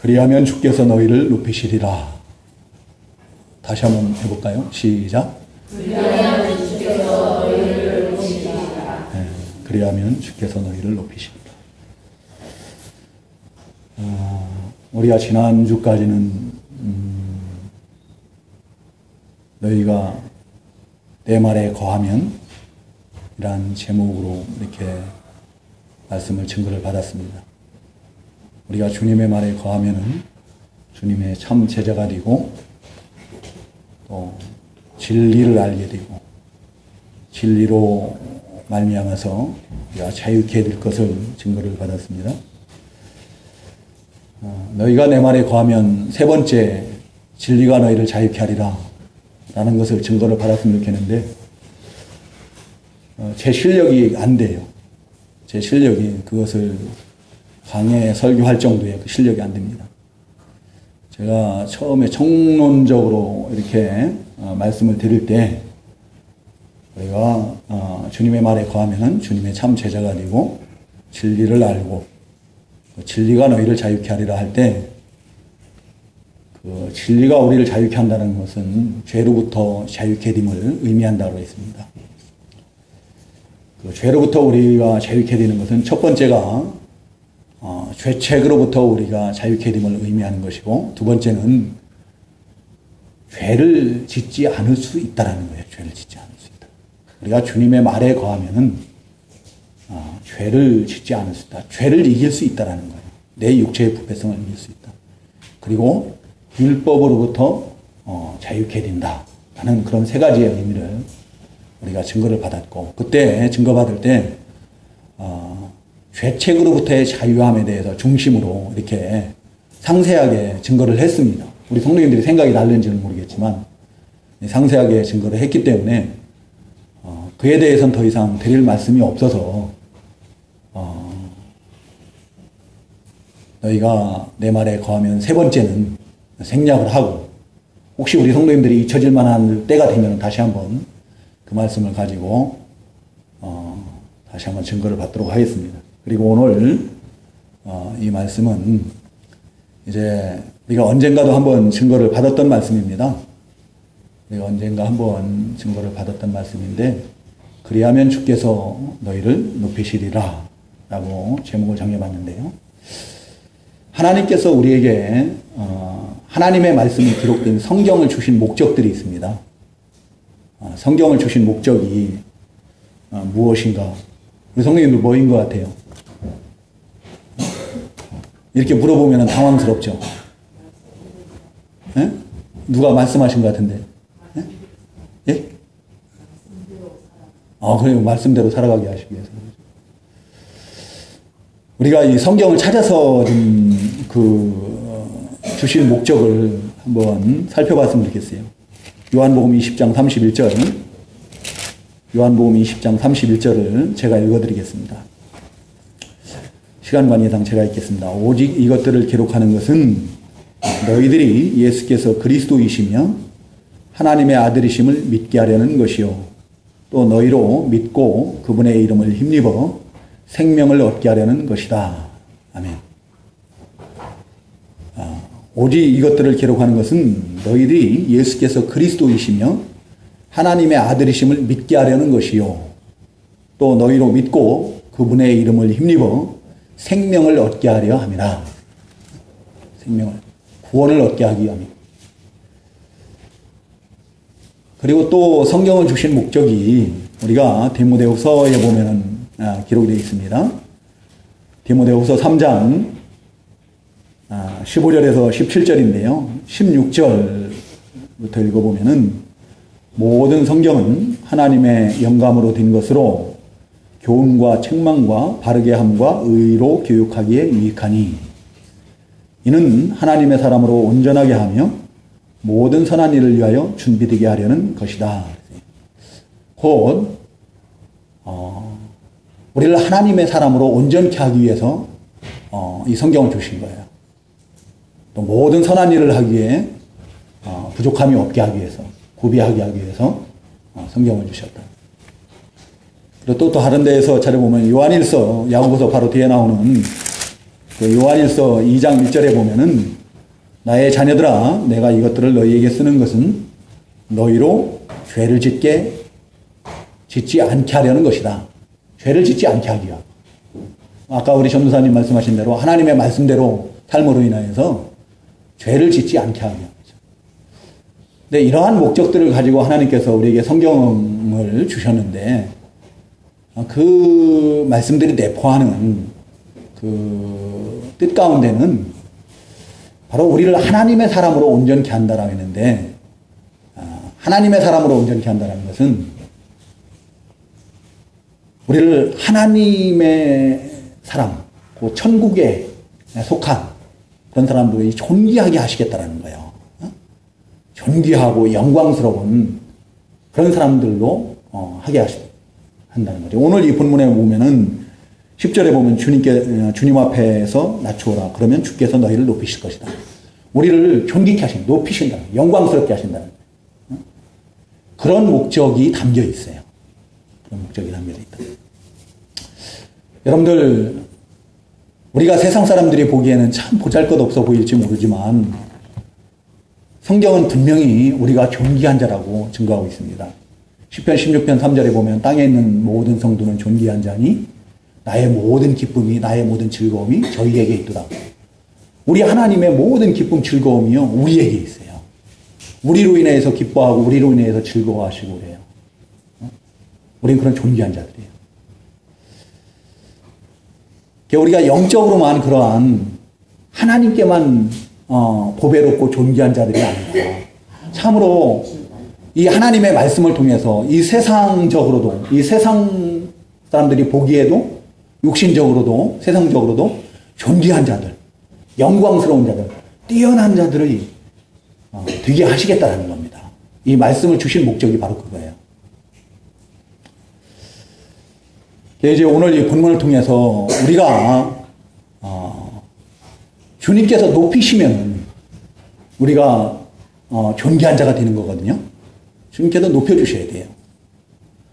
그리하면 주께서 너희를 높이시리라. 다시 한번 해볼까요? 시작. 그리하면 주께서 너희를 높이시리라. 네, 그리하면 주께서 너희를 높이시리라. 우리가 지난주까지는 너희가 내 말에 거하면 이란 제목으로 이렇게 말씀을 증거를 받았습니다. 우리가 주님의 말에 거하면은 주님의 참 제자가 되고 또 진리를 알게 되고 진리로 말미암아서 우리가 자유케 될 것을 증거를 받았습니다. 너희가 내 말에 거하면 세 번째 진리가 너희를 자유케 하리라 라는 것을 증거를 받았으면 좋겠는데 제 실력이 안 돼요. 제 실력이 그것을 강해 설교할 정도의 그 실력이 안 됩니다. 제가 처음에 총론적으로 이렇게 말씀을 드릴 때 우리가 주님의 말에 거하면 주님의 참 제자가 되고 진리를 알고 진리가 너희를 자유케 하리라 할 때 그 진리가 우리를 자유케 한다는 것은 죄로부터 자유케 됨을 의미한다고 했습니다. 그 죄로부터 우리가 자유케 되는 것은 첫 번째가 죄책으로부터 우리가 자유케 됨을 의미하는 것이고 두 번째는 죄를 짓지 않을 수 있다라는 거예요. 죄를 짓지 않을 수 있다. 우리가 주님의 말에 거하면은 죄를 짓지 않을 수 있다. 죄를 이길 수 있다라는 거예요. 내 육체의 부패성을 이길 수 있다. 그리고 율법으로부터 자유케 된다라는 그런 세 가지의 의미를 우리가 증거를 받았고 그때 증거받을 때 죄책으로부터의 자유함에 대해서 중심으로 이렇게 상세하게 증거를 했습니다. 우리 성도님들이 생각이 다른지는 모르겠지만 상세하게 증거를 했기 때문에 그에 대해서는 더 이상 드릴 말씀이 없어서 너희가 내 말에 거하면 세 번째는 생략을 하고 혹시 우리 성도님들이 잊혀질 만한 때가 되면 다시 한번 그 말씀을 가지고 다시 한번 증거를 받도록 하겠습니다. 그리고 오늘 이 말씀은 이제 우리가 언젠가도 한번 증거를 받았던 말씀입니다. 우리가 언젠가 한번 증거를 받았던 말씀인데 그리하면 주께서 너희를 높이시리라 라고 제목을 정해봤는데요. 하나님께서 우리에게 하나님의 말씀이 기록된 성경을 주신 목적들이 있습니다. 성경을 주신 목적이 무엇인가? 우리 성도님들 뭐인 것 같아요? 이렇게 물어보면 당황스럽죠? 예? 누가 말씀하신 것 같은데? 예? 예? 그래요. 말씀대로 살아가게 하시기 위해서. 우리가 이 성경을 찾아서 주신 목적을 한번 살펴봤으면 좋겠어요. 요한복음 20장 31절. 요한복음 20장 31절을 제가 읽어드리겠습니다. 시간 관계상 제가 읽겠습니다. 오직 이것들을 기록하는 것은 너희들이 예수께서 그리스도이시며 하나님의 아들이심을 믿게 하려는 것이요. 또 너희로 믿고 그분의 이름을 힘입어 생명을 얻게 하려는 것이다. 아멘. 오직 이것들을 기록하는 것은 너희들이 예수께서 그리스도이시며 하나님의 아들이심을 믿게 하려는 것이요. 또 너희로 믿고 그분의 이름을 힘입어 생명을 얻게 하려 함이라. 구원을 얻게 하기 위함이다. 그리고 또 성경을 주신 목적이 우리가 디모데후서에 보면은 기록되어 있습니다. 디모데후서 3장 15절에서 17절인데요. 16절부터 읽어보면은 모든 성경은 하나님의 영감으로 된 것으로 교훈과 책망과 바르게 함과 의로 교육하기에 유익하니 이는 하나님의 사람으로 온전하게 하며 모든 선한 일을 위하여 준비되게 하려는 것이다. 곧 우리를 하나님의 사람으로 온전케 하기 위해서 이 성경을 주신 거예요. 또 모든 선한 일을 하기에 부족함이 없게 하기 위해서, 구비하게 하기 위해서 성경을 주셨다. 그리고 또 다른 데에서 찾아보면 요한일서, 야고보서 바로 뒤에 나오는 그 요한일서 2장 1절에 보면은 나의 자녀들아 내가 이것들을 너희에게 쓰는 것은 너희로 죄를 짓지 않게 하려는 것이다. 죄를 짓지 않게 하기야. 아까 우리 전도사님 말씀하신 대로 하나님의 말씀대로 삶으로 인하여서 죄를 짓지 않게 하기야. 근데 이러한 목적들을 가지고 하나님께서 우리에게 성경을 주셨는데 그 말씀들이 내포하는 그 뜻 가운데는 바로 우리를 하나님의 사람으로 온전케 한다라고 했는데 하나님의 사람으로 온전케 한다는 것은 우리를 하나님의 사람, 그 천국에 속한 그런 사람들이 존귀하게 하시겠다라는 거예요. 존귀하고 영광스러운 그런 사람들로 하게 한다는 거죠. 오늘 이 본문에 보면은 10절에 보면 주님 앞에서 낮추어라. 그러면 주께서 너희를 높이실 것이다. 우리를 존귀케 하신다. 높이신다. 영광스럽게 하신다. 그런 목적이 담겨 있어요. 그런 목적이 담겨 있다. 여러분들, 우리가 세상 사람들이 보기에는 참 보잘것없어 보일지 모르지만 성경은 분명히 우리가 존귀한 자라고 증거하고 있습니다. 시편 16편 3절에 보면 땅에 있는 모든 성도는 존귀한 자니 나의 모든 기쁨이 나의 모든 즐거움이 저희에게 있도다. 우리 하나님의 모든 기쁨 즐거움이요 우리에게 있어요. 우리로 인해서 기뻐하고 우리로 인해서 즐거워하시고 그래요. 우리는 그런 존귀한 자들이에요. 우리가 영적으로만 그러한 하나님께만 보배롭고 존귀한 자들이 아니라 참으로 이 하나님의 말씀을 통해서 이 세상적으로도 이 세상 사람들이 보기에도 육신적으로도 세상적으로도 존귀한 자들, 영광스러운 자들, 뛰어난 자들이 되게 하시겠다는 겁니다. 이 말씀을 주신 목적이 바로 그거예요. 이제 오늘 이 본문을 통해서 우리가 주님께서 높이시면 우리가 존귀한 자가 되는 거거든요. 주님께서 높여주셔야 돼요.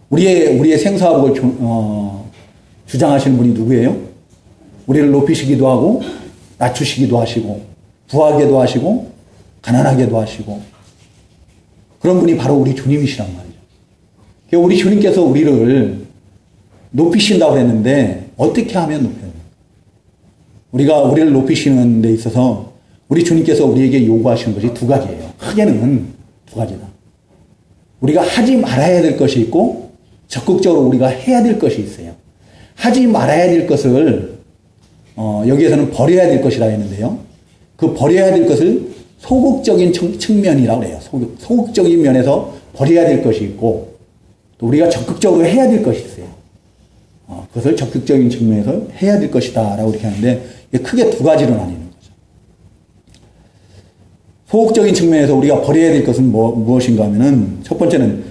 우리의 생사학을 주장하시는 분이 누구예요? 우리를 높이시기도 하고 낮추시기도 하시고 부하게도 하시고 가난하게도 하시고 그런 분이 바로 우리 주님이시란 말이죠. 우리 주님께서 우리를 높이신다고 했는데 어떻게 하면 높여요? 우리가 우리를 높이시는 데 있어서 우리 주님께서 우리에게 요구하시는 것이 두 가지예요. 크게는 두 가지다. 우리가 하지 말아야 될 것이 있고 적극적으로 우리가 해야 될 것이 있어요. 하지 말아야 될 것을 여기에서는 버려야 될 것이라 했는데요. 그 버려야 될 것을 소극적인 측면이라고 해요. 소극적인 면에서 버려야 될 것이 있고 또 우리가 적극적으로 해야 될 것이 있어요. 그것을 적극적인 측면에서 해야 될 것이다 라고 이렇게 하는데 크게 두 가지로 나뉘는 거죠. 소극적인 측면에서 우리가 버려야 될 것은 무엇인가 하면은 첫 번째는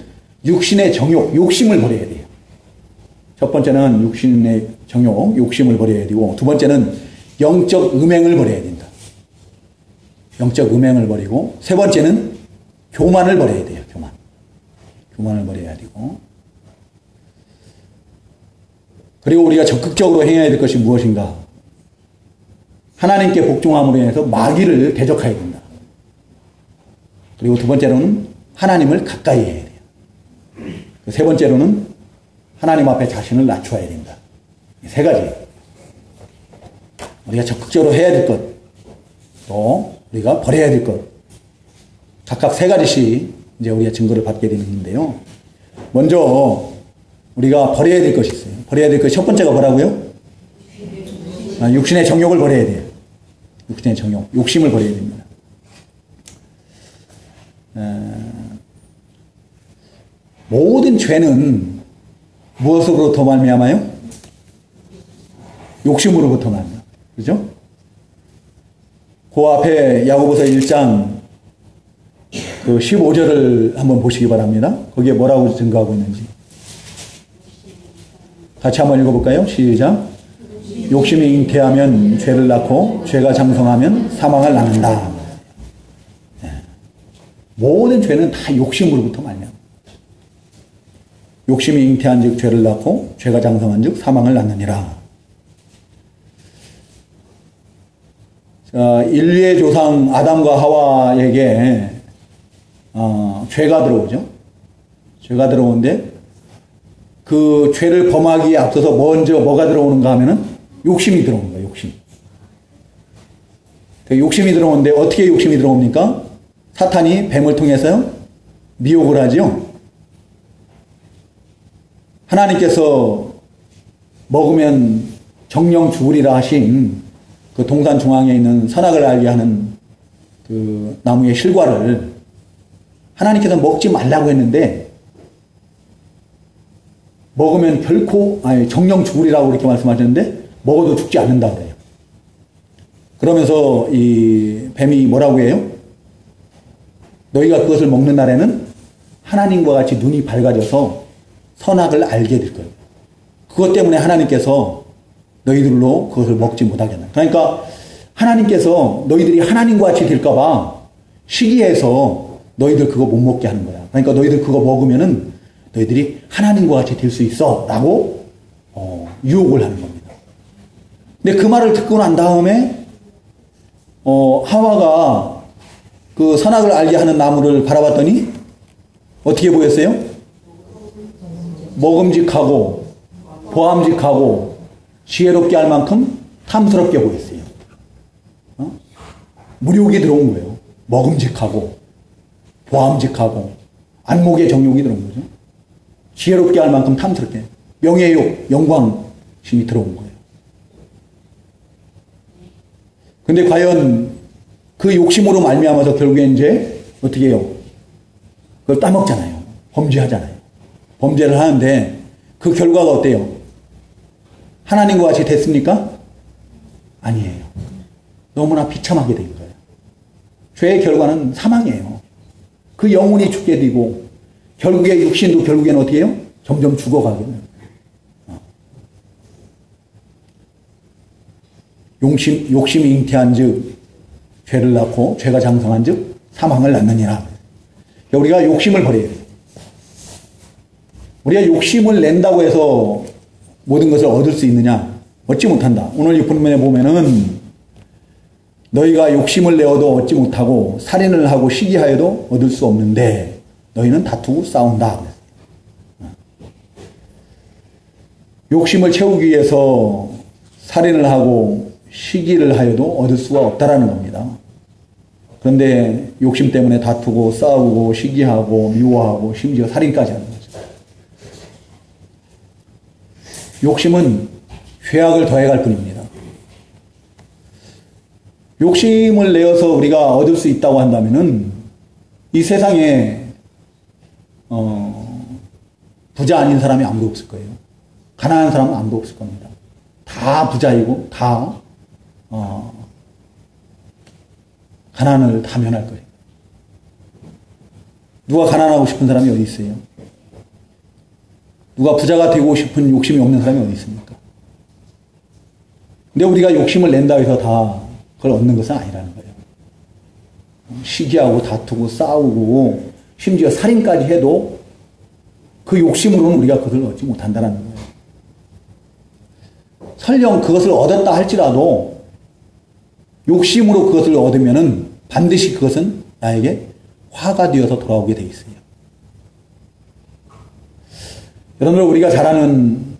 육신의 정욕, 욕심을 버려야 돼요. 첫 번째는 육신의 정욕, 욕심을 버려야 되고 두 번째는 영적 음행을 버려야 된다. 영적 음행을 버리고 세 번째는 교만을 버려야 돼요. 교만을 버려야 되고 그리고 우리가 적극적으로 행해야 될 것이 무엇인가? 하나님께 복종함으로 인해서 마귀를 대적해야 된다. 그리고 두 번째로는 하나님을 가까이 해야 돼요. 세 번째로는 하나님 앞에 자신을 낮춰야 된다. 이 세 가지. 우리가 적극적으로 해야 될 것, 또 우리가 버려야 될 것. 각각 세 가지씩 이제 우리가 증거를 받게 되는데요. 먼저 우리가 버려야 될 것이 있어요. 버려야 될 것 첫 번째가 뭐라고요? 육신의 정욕을 버려야 돼요. 육신의 정욕, 욕심을 버려야 됩니다. 모든 죄는 무엇으로부터 말미암아요? 욕심으로부터 말미암아요. 그죠? 그 앞에 야고보서 1장 그 15절을 한번 보시기 바랍니다. 거기에 뭐라고 증거하고 있는지. 같이 한번 읽어볼까요? 시작. 욕심이 잉태하면 죄를 낳고 죄가 장성하면 사망을 낳는다. 네. 모든 죄는 다 욕심으로부터 말미암아. 욕심이 잉태한 즉 죄를 낳고 죄가 장성한 즉 사망을 낳느니라. 인류의 조상 아담과 하와에게 죄가 들어오죠. 죄가 들어오는데 그 죄를 범하기에 앞서서 먼저 뭐가 들어오는가 하면은 욕심이 들어오는 거예요. 욕심. 욕심이 들어오는데 어떻게 욕심이 들어옵니까? 사탄이 뱀을 통해서 미혹을 하죠. 하나님께서 먹으면 정령 죽으리라 하신 그 동산 중앙에 있는 선악을 알게 하는 그 나무의 실과를 하나님께서 먹지 말라고 했는데 먹으면 결코 정령 죽으리라고 그렇게 말씀하셨는데 먹어도 죽지 않는다 그래요. 그러면서 이 뱀이 뭐라고 해요? 너희가 그것을 먹는 날에는 하나님과 같이 눈이 밝아져서 선악을 알게 될 거예요. 그것 때문에 하나님께서 너희들로 그것을 먹지 못하게 한다. 그러니까 하나님께서 너희들이 하나님과 같이 될까봐 시기해서 너희들 그거 못 먹게 하는 거야. 그러니까 너희들 그거 먹으면은 너희들이 하나님과 같이 될 수 있어 라고 유혹을 하는 겁니다. 근데 그 말을 듣고 난 다음에 하와가 그 선악을 알게 하는 나무를 바라봤더니 어떻게 보였어요? 먹음직하고 보암직하고 지혜롭게 할 만큼 탐스럽게 보였어요. 무욕이 들어온 거예요. 먹음직하고 보암직하고 안목의 정욕이 들어온 거죠. 지혜롭게 할 만큼 탐스럽게 명예욕, 영광심이 들어온 거예요. 근데 과연 그 욕심으로 말미암아서 결국에 이제 어떻게 해요? 그걸 따먹잖아요. 범죄하잖아요. 범죄를 하는데 그 결과가 어때요? 하나님과 같이 됐습니까? 아니에요. 너무나 비참하게 된 거예요. 죄의 결과는 사망이에요. 그 영혼이 죽게 되고 결국에 육신도 결국에는 어떻게 해요? 점점 죽어가게 돼요. 욕심이 잉태한 즉 죄를 낳고 죄가 장성한 즉 사망을 낳느니라. 우리가 욕심을 버려야 돼요. 우리가 욕심을 낸다고 해서 모든 것을 얻을 수 있느냐? 얻지 못한다. 오늘 이 본문에 보면은 너희가 욕심을 내어도 얻지 못하고 살인을 하고 시기하여도 얻을 수 없는데 너희는 다투고 싸운다. 욕심을 채우기 위해서 살인을 하고 시기를 하여도 얻을 수가 없다라는 겁니다. 그런데 욕심 때문에 다투고 싸우고 시기하고 미워하고 심지어 살인까지 하는 거죠. 욕심은 죄악을 더해갈 뿐입니다. 욕심을 내어서 우리가 얻을 수 있다고 한다면은 이 세상에 부자 아닌 사람이 아무도 없을 거예요. 가난한 사람은 아무도 없을 겁니다. 다 부자이고 다 가난을 다 면할 거예요. 누가 가난하고 싶은 사람이 어디 있어요? 누가 부자가 되고 싶은 욕심이 없는 사람이 어디 있습니까? 근데 우리가 욕심을 낸다 해서 다 그걸 얻는 것은 아니라는 거예요. 시기하고 다투고 싸우고 심지어 살인까지 해도 그 욕심으로는 우리가 그것을 얻지 못한다는 거예요. 설령 그것을 얻었다 할지라도 욕심으로 그것을 얻으면은 반드시 그것은 나에게 화가 되어서 돌아오게 돼 있어요. 여러분들 우리가 잘 아는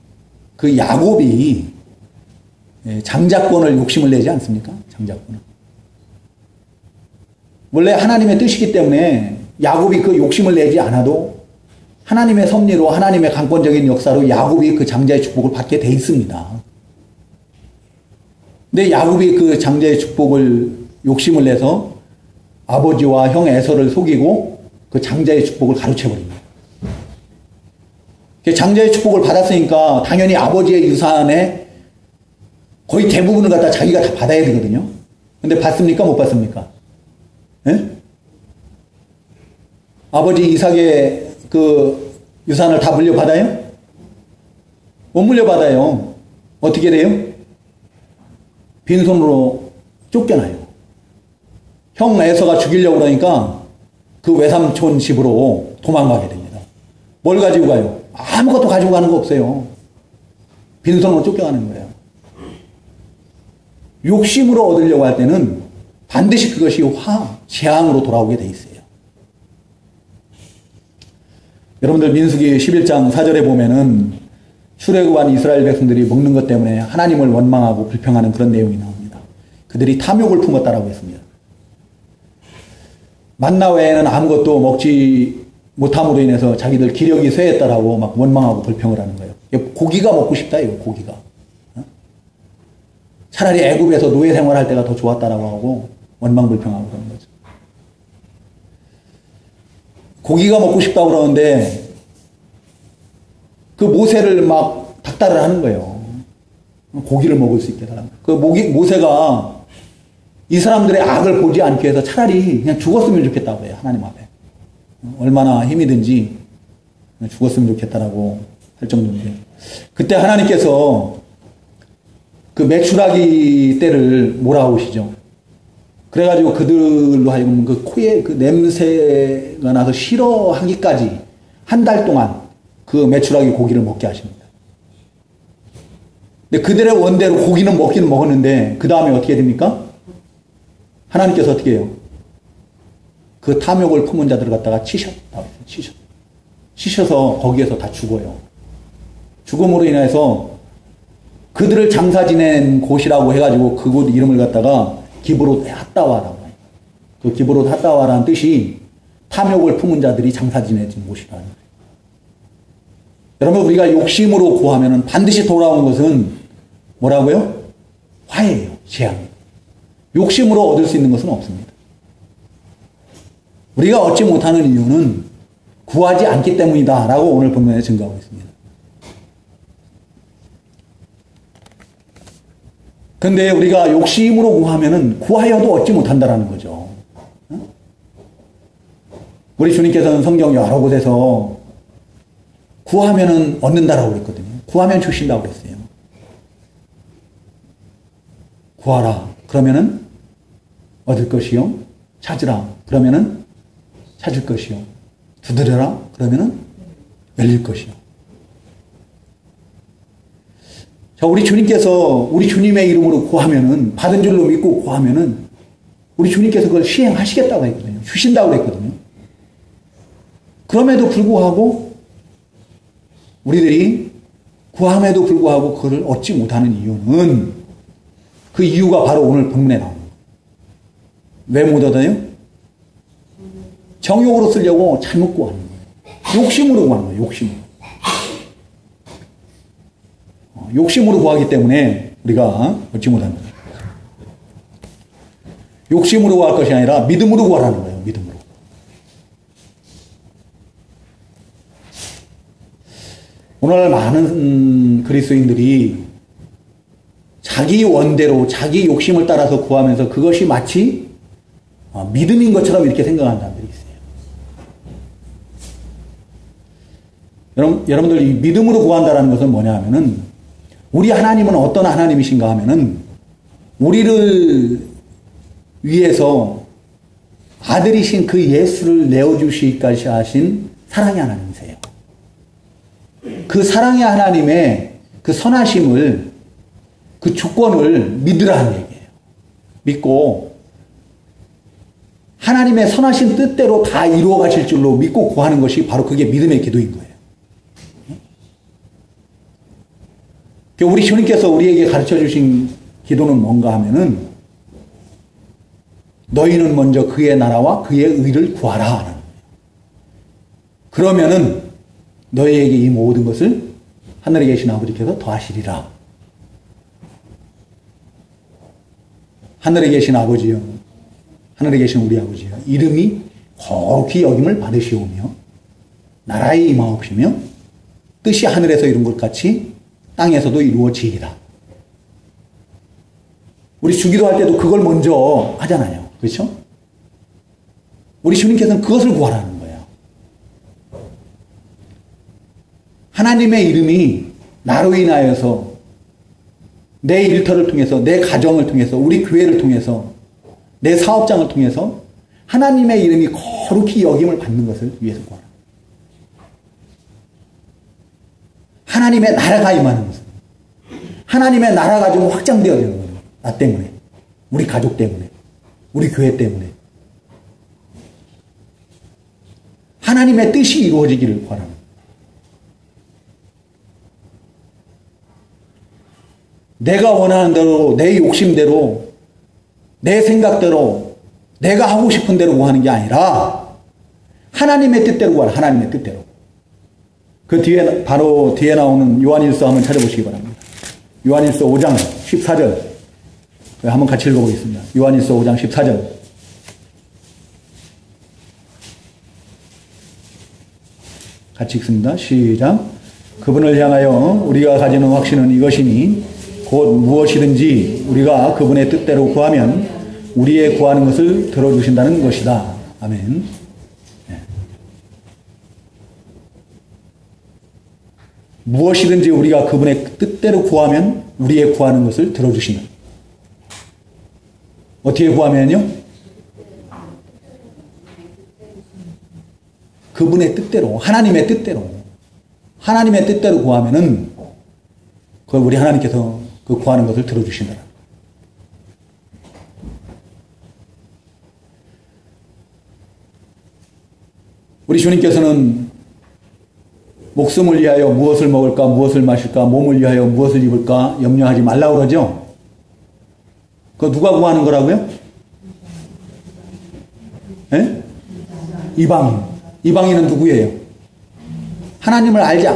그 야곱이 장자권을 욕심을 내지 않습니까? 장자권을. 원래 하나님의 뜻이기 때문에 야곱이 그 욕심을 내지 않아도 하나님의 섭리로 하나님의 강권적인 역사로 야곱이 그 장자의 축복을 받게 돼 있습니다. 근데 야곱이 그 장자의 축복을 욕심을 내서 아버지와 형 에서를 속이고 그 장자의 축복을 가로채버립니다. 장자의 축복을 받았으니까 당연히 아버지의 유산에 거의 대부분을 갖다 자기가 다 받아야 되거든요. 근데 받습니까? 못 받습니까? 예? 아버지 이삭의 그 유산을 다 물려받아요? 못 물려받아요. 어떻게 돼요? 빈손으로 쫓겨나요. 형 에서가 죽이려고 그러니까 그 외삼촌 집으로 도망가게 됩니다. 뭘 가지고 가요? 아무것도 가지고 가는 거 없어요. 빈손으로 쫓겨가는 거예요. 욕심으로 얻으려고 할 때는 반드시 그것이 재앙으로 돌아오게 돼 있어요. 여러분들 민수기 11장 4절에 보면은 출애굽한 이스라엘 백성들이 먹는 것 때문에 하나님을 원망하고 불평하는 그런 내용이 나옵니다. 그들이 탐욕을 품었다라고 했습니다. 만나 외에는 아무것도 먹지 못함으로 인해서 자기들 기력이 쇠했다라고 막 원망하고 불평을 하는 거예요. 고기가 먹고 싶다 이거 고기가. 차라리 애굽에서 노예 생활할 때가 더 좋았다라고 하고 원망 불평하고 그러는 거죠. 고기가 먹고 싶다고 그러는데 그 모세를 막 닥달을 하는 거예요. 고기를 먹을 수 있게 달라고. 그 모세가 이 사람들의 악을 보지 않기 위해서 차라리 그냥 죽었으면 좋겠다고 해요. 하나님 앞에. 얼마나 힘이 든지 죽었으면 좋겠다라고 할 정도인데 그때 하나님께서 그 메추라기 떼를 몰아오시죠. 그래가지고 그들로 하여금 그 코에 그 냄새가 나서 싫어하기까지 한 달 동안 그 메추라기 고기를 먹게 하십니다. 근데 그들의 원대로 고기는 먹기는 먹었는데 그 다음에 어떻게 됩니까? 하나님께서 어떻게 해요? 그 탐욕을 품은 자들을 갖다가 치셔서 거기에서 다 죽어요. 죽음으로 인해서 그들을 장사 지낸 곳이라고 해가지고 그곳 이름을 갖다가 기브롯 핫다와라고 해요. 그 기브롯 핫다와라는 뜻이 탐욕을 품은 자들이 장사 지내진 곳이라는 거예요. 여러분 우리가 욕심으로 구하면 반드시 돌아오는 것은 뭐라고요? 화해예요. 재앙이에요. 욕심으로 얻을 수 있는 것은 없습니다. 우리가 얻지 못하는 이유는 구하지 않기 때문이다 라고 오늘 본문에 증거하고 있습니다. 그런데 우리가 욕심으로 구하면 구하여도 얻지 못한다라는 거죠. 우리 주님께서는 성경 여러 곳에서 구하면은 얻는다라고 그랬거든요. 구하면 주신다고 그랬어요. 구하라. 그러면은 얻을 것이요. 찾으라. 그러면은 찾을 것이요. 두드려라. 그러면은 열릴 것이요. 자, 우리 주님께서 우리 주님의 이름으로 구하면은 받은 줄로 믿고 구하면은 우리 주님께서 그걸 시행하시겠다고 했거든요. 주신다고 했거든요. 그럼에도 불구하고 우리들이 구함에도 불구하고 그걸 얻지 못하는 이유는 그 이유가 바로 오늘 본문에 나옵니다. 왜 못 얻어요? 정욕으로 쓰려고 잘못 구하는 거예요. 욕심으로 구하는 거예요. 욕심으로 구하기 때문에 우리가 얻지 못합니다. 욕심으로 구할 것이 아니라 믿음으로 구하라는 거예요. 믿음으로. 오늘 많은 그리스도인들이 자기 원대로 자기 욕심을 따라서 구하면서 그것이 마치 믿음인 것처럼 이렇게 생각하는 사람들이 있어요. 여러분들 이 믿음으로 구한다는 것은 뭐냐 하면은 우리 하나님은 어떤 하나님이신가 하면은 우리를 위해서 아들이신 그 예수를 내어주시기까지 하신 사랑의 하나님이세요. 그 사랑의 하나님의 그 선하심을 그 조건을 믿으라는 얘기예요. 믿고 하나님의 선하신 뜻대로 다 이루어 가실 줄로 믿고 구하는 것이 바로 그게 믿음의 기도인 거예요. 우리 주님께서 우리에게 가르쳐 주신 기도는 뭔가 하면은 너희는 먼저 그의 나라와 그의 의를 구하라 하는 거예요. 그러면은 너희에게 이 모든 것을 하늘에 계신 아버지께서 더하시리라. 하늘에 계신 아버지여, 하늘에 계신 우리 아버지여, 이름이 거룩히 여김을 받으시오며 나라에 임하옵시며 뜻이 하늘에서 이룬 것 같이 땅에서도 이루어지리라. 우리 주기도할 때도 그걸 먼저 하잖아요. 그렇죠? 우리 주님께서는 그것을 구하라는 거예요. 하나님의 이름이 나로 인하여서 내 일터를 통해서 내 가정을 통해서 우리 교회를 통해서 내 사업장을 통해서 하나님의 이름이 거룩히 여김을 받는 것을 위해서 구하라. 하나님의 나라가 임하는 것은 하나님의 나라가 좀 확장되어야 되는 거예요. 나 때문에. 우리 가족 때문에. 우리 교회 때문에. 하나님의 뜻이 이루어지기를 바랍니다. 내가 원하는 대로, 내 욕심대로, 내 생각대로, 내가 하고 싶은 대로 구하는 게 아니라 하나님의 뜻대로 구하라. 하나님의 뜻대로. 그 뒤에, 바로 뒤에 나오는 요한일서 한번 찾아보시기 바랍니다. 요한일서 5장 14절. 한번 같이 읽어보겠습니다. 요한일서 5장 14절. 같이 읽습니다. 시작. 그분을 향하여 우리가 가지는 확신은 이것이니 곧 무엇이든지 우리가 그분의 뜻대로 구하면 우리의 구하는 것을 들어주신다는 것이다. 아멘. 네. 무엇이든지 우리가 그분의 뜻대로 구하면 우리의 구하는 것을 들어주신다. 어떻게 구하면요? 그분의 뜻대로, 하나님의 뜻대로, 하나님의 뜻대로 구하면은 그걸 우리 하나님께서 그 구하는 것을 들어주신다. 우리 주님께서는 목숨을 위하여 무엇을 먹을까, 무엇을 마실까, 몸을 위하여 무엇을 입을까 염려하지 말라고 그러죠. 그거 누가 구하는 거라고요? 예? 이방인. 이방인은 누구예요? 하나님을 알지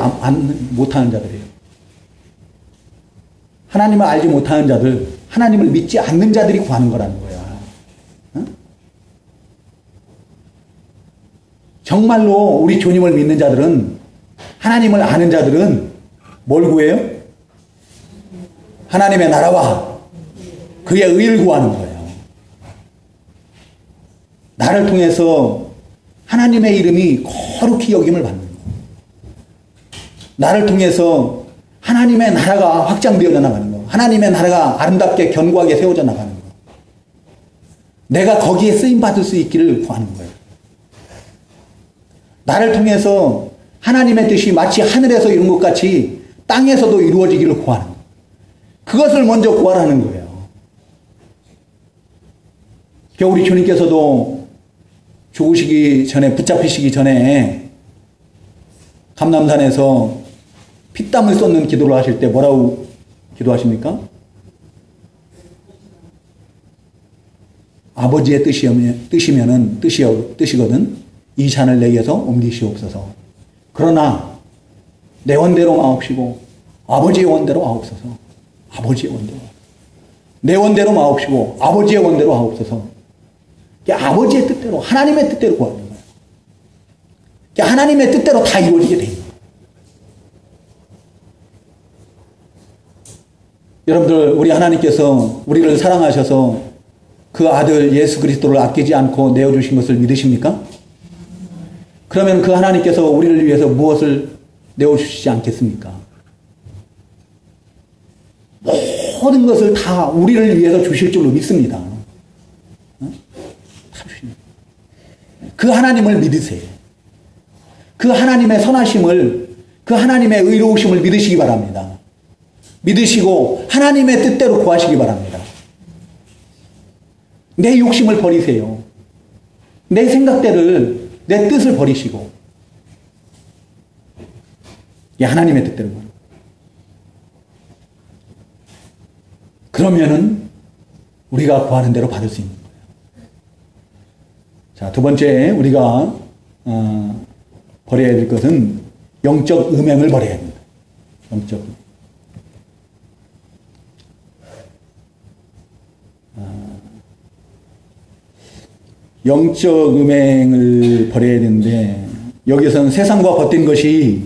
못하는 자들이에요. 하나님을 알지 못하는 자들, 하나님을 믿지 않는 자들이 구하는 거라는 거야. 어? 정말로 우리 주님을 믿는 자들은, 하나님을 아는 자들은 뭘 구해요? 하나님의 나라와 그의 의를 구하는 거예요. 나를 통해서 하나님의 이름이 거룩히 여김을 받는 거예요. 나를 통해서 하나님의 나라가 확장되어져 나가는 거예요. 하나님의 나라가 아름답게 견고하게 세워져 나가는 거예요. 내가 거기에 쓰임받을 수 있기를 구하는 거예요. 나를 통해서 하나님의 뜻이 마치 하늘에서 이룬 것 같이 땅에서도 이루어지기를 구하는 거예요. 그것을 먼저 구하라는 거예요. 우리 주님께서도 죽으시기 전에, 붙잡히시기 전에 감람산에서 피땀을 쏟는 기도를 하실 때 뭐라고 기도하십니까? 아버지의 뜻이거든 이 잔을 내게서 옮기시옵소서. 그러나 내 원대로 마옵시고 아버지의 원대로 하옵소서. 아버지의 원대로. 내 원대로 마옵시고 아버지의 원대로 하옵소서. 아버지의 뜻대로, 하나님의 뜻대로 구하는 거예요. 하나님의 뜻대로 다 이루어지게 돼요. 여러분들, 우리 하나님께서 우리를 사랑하셔서 그 아들 예수 그리스도를 아끼지 않고 내어주신 것을 믿으십니까? 그러면 그 하나님께서 우리를 위해서 무엇을 내어주시지 않겠습니까? 모든 것을 다 우리를 위해서 주실 줄로 믿습니다. 그 하나님을 믿으세요. 그 하나님의 선하심을, 그 하나님의 의로우심을 믿으시기 바랍니다. 믿으시고 하나님의 뜻대로 구하시기 바랍니다. 내 욕심을 버리세요. 내 생각대를, 내 뜻을 버리시고 하나님의 뜻대로. 그러면은 우리가 구하는 대로 받을 수 있는 거예요. 자, 두 번째 우리가 버려야 될 것은 영적 음행을 버려야 합니다. 영적 음행. 영적 음행을 버려야 되는데 여기서는 세상과 벗된 것이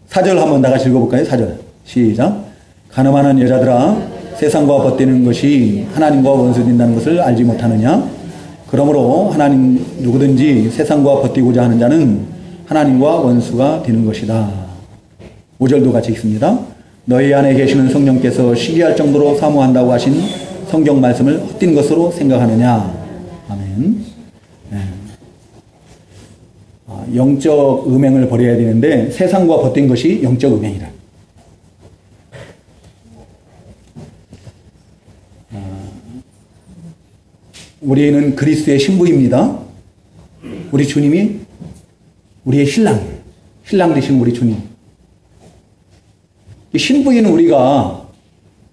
4절 한번 다 같이 읽어볼까요? 4절 시작. 가늠하는 여자들아 세상과 벗되는 것이 하나님과 원수된다는 것을 알지 못하느냐? 그러므로 하나님 누구든지 세상과 벗되고자 하는 자는 하나님과 원수가 되는 것이다. 5절도 같이 읽습니다. 너희 안에 계시는 성령께서 시기할 정도로 사모한다고 하신 성경 말씀을 헛된 것으로 생각하느냐? 아멘. 네. 영적 음행을 버려야 되는데 세상과 벗된 것이 영적 음행이다. 우리는 그리스도의 신부입니다. 우리 주님이 우리의 신랑이에요. 신랑 되신 우리 주님. 이 신부인 우리가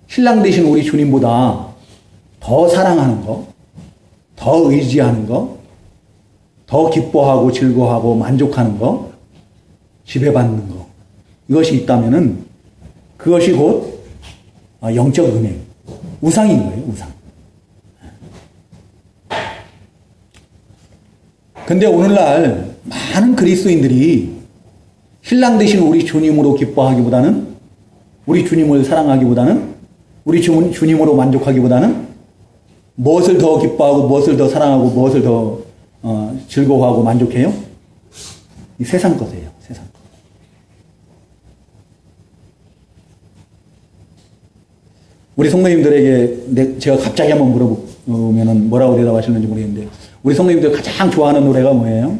신랑 되신 우리 주님보다 더 사랑하는 거, 더 의지하는 거, 더 기뻐하고 즐거워하고 만족하는 거, 지배받는 거, 이것이 있다면은 그것이 곧 영적 은혜, 우상인 거예요, 우상. 근데 오늘날 많은 그리스도인들이 신랑 되신 우리 주님으로 기뻐하기보다는, 우리 주님을 사랑하기보다는, 우리 주님으로 만족하기보다는 무엇을 더 기뻐하고 무엇을 더 사랑하고 무엇을 더 즐거워하고 만족해요? 이 세상 것이에요. 세상 것. 우리 성도님들에게 제가 갑자기 한번 물어보면 뭐라고 대답하시는지 모르겠는데, 우리 성도님들 가장 좋아하는 노래가 뭐예요?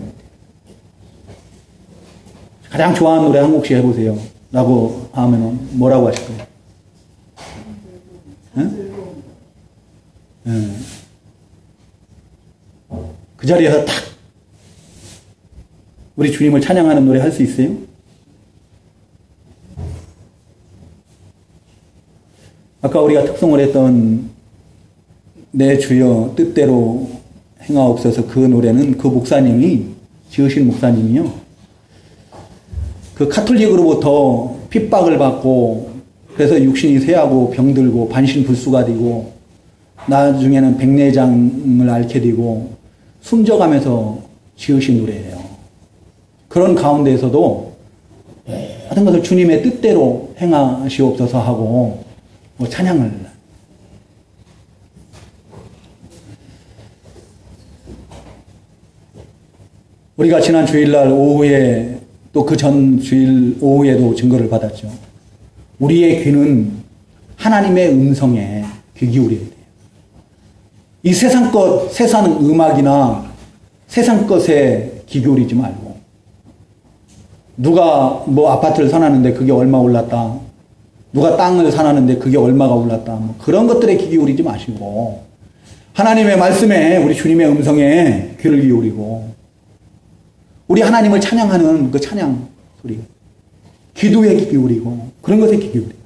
가장 좋아하는 노래 한 곡씩 해보세요. 라고 하면 뭐라고 하실 거예요? 응? 응. 그 자리에서 딱 우리 주님을 찬양하는 노래 할 수 있어요? 아까 우리가 특송을 했던 내 주여 뜻대로 행하옵소서, 그 노래는 그 목사님이 지으신 목사님이요, 그 카톨릭으로부터 핍박을 받고 그래서 육신이 쇠하고 병들고 반신불수가 되고 나중에는 백내장을 앓게 되고 숨져가면서 지으신 노래예요. 그런 가운데에서도 하여튼 것을 주님의 뜻대로 행하시옵소서 하고 찬양을. 우리가 지난 주일날 오후에 또 그 전 주일 오후에도 증거를 받았죠. 우리의 귀는 하나님의 음성에 귀 기울여야 돼요. 이 세상 것, 세상 음악이나 세상 것에 귀 기울이지 말고, 누가 뭐 아파트를 사놨는데 그게 얼마 올랐다, 누가 땅을 사놨는데 그게 얼마가 올랐다, 뭐 그런 것들에 귀 기울이지 마시고 하나님의 말씀에, 우리 주님의 음성에 귀를 기울이고, 우리 하나님을 찬양하는 그 찬양 소리, 기도에 귀 기울이고 그런 것에 귀 기울이고.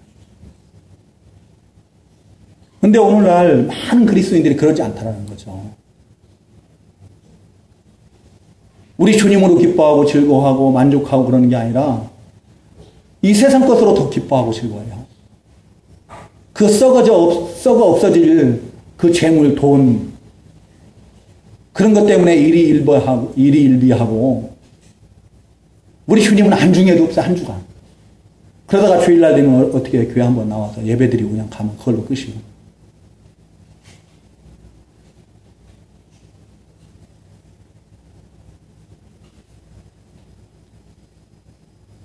근데 오늘날 많은 그리스도인들이 그러지 않다라는 거죠. 우리 주님으로 기뻐하고 즐거워하고 만족하고 그러는 게 아니라 이 세상 것으로 더 기뻐하고 즐거워해요. 그 썩어 없어질 그 재물, 돈, 그런 것 때문에 일희일비하고 우리 주님은 안중에도 없어, 한 주간. 그러다가 주일날 되면 어떻게 교회 한번 나와서 예배드리고 그냥 가면 그걸로 끝이고.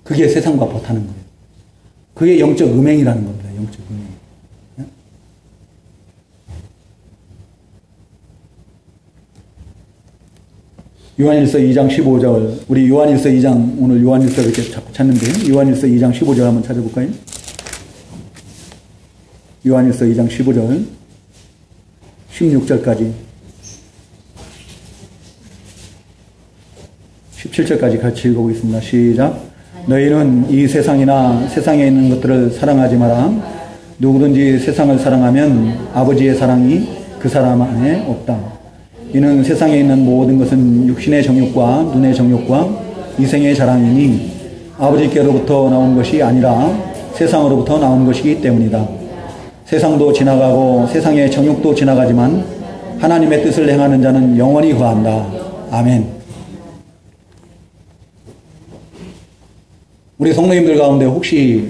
그게 세상과 버타는 거예요. 그게 영적 음행이라는 겁니다. 영적 음행. 요한일서 2장 15절, 우리 요한일서 2장, 오늘 요한일서 이렇게 자꾸 찾는데 요한일서 2장 15절 한번 찾아볼까요? 요한일서 2장 15절 16절까지 17절까지 같이 읽어보겠습니다. 시작. 너희는 이 세상이나 세상에 있는 것들을 사랑하지 마라. 누구든지 세상을 사랑하면 아버지의 사랑이 그 사람 안에 없다. 이는 세상에 있는 모든 것은 육신의 정욕과 눈의 정욕과 이생의 자랑이니 아버지께로부터 나온 것이 아니라 세상으로부터 나온 것이기 때문이다. 세상도 지나가고 세상의 정욕도 지나가지만 하나님의 뜻을 행하는 자는 영원히 거한다. 아멘. 우리 성도님들 가운데 혹시